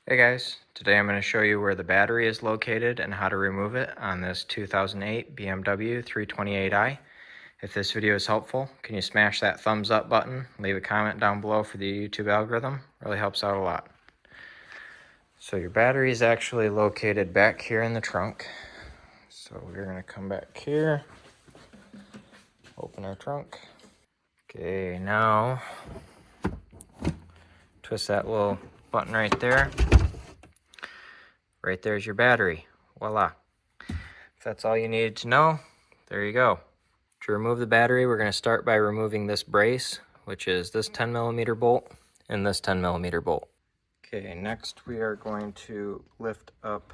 Hey guys, today I'm going to show you where the battery is located and how to remove it on this 2008 BMW 328i. If this video is helpful, can you smash that thumbs up button, leave a comment down below for the YouTube algorithm, really helps out a lot. So your battery is actually located back here in the trunk. So we're going to come back here, open our trunk. Okay, now twist that little button right there. Right there's your battery. Voila. If that's all you needed to know, there you go. To remove the battery, we're going to start by removing this brace, which is this 10mm bolt and this 10mm bolt. Okay, next we are going to lift up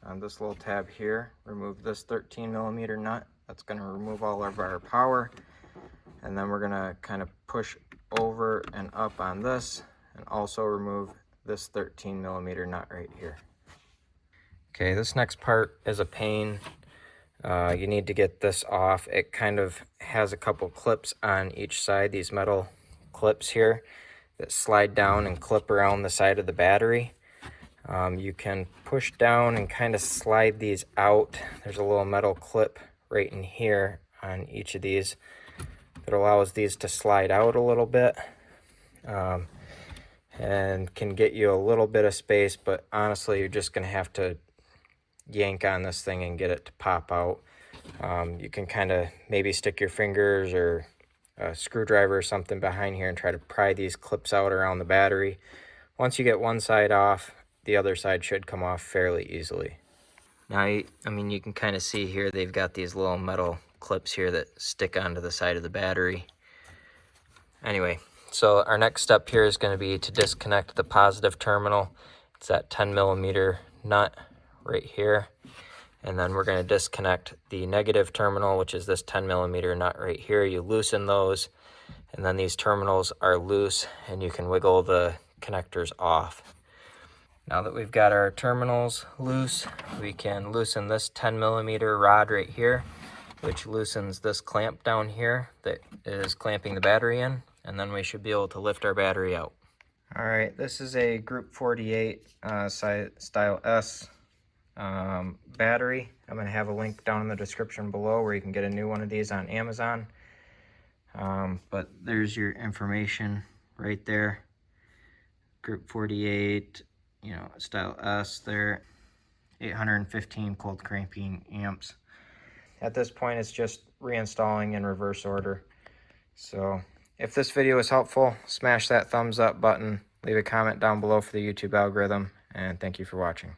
on this little tab here, remove this 13mm nut. That's going to remove all of our power. And then we're going to kind of push over and up on this and also remove this 13mm nut right here. Okay, this next part is a pain. You need to get this off. It kind of has a couple clips on each side, these metal clips here that slide down and clip around the side of the battery. You can push down and kind of slide these out. There's a little metal clip right in here on each of these that allows these to slide out a little bit. And can get you a little bit of space, but honestly you're just going to have to yank on this thing and get it to pop out. You can kind of maybe stick your fingers or a screwdriver or something behind here and try to pry these clips out around the battery. Once you get one side off, the other side should come off fairly easily. Now, I mean, you can kind of see here they've got these little metal clips here that stick onto the side of the battery. Anyway, so our next step here is going to be to disconnect the positive terminal. It's that 10mm nut right here. And then we're going to disconnect the negative terminal, which is this 10mm nut right here. You loosen those, and then these terminals are loose, and you can wiggle the connectors off. Now that we've got our terminals loose, we can loosen this 10mm rod right here, which loosens this clamp down here that is clamping the battery in, and then we should be able to lift our battery out. All right, this is a Group 48 style S battery. I'm going to have a link down in the description below where you can get a new one of these on Amazon. But there's your information right there. Group 48, style S there. 815 cold cramping amps. At this point, it's just reinstalling in reverse order. So if this video is helpful, smash that thumbs up button, leave a comment down below for the YouTube algorithm, and thank you for watching.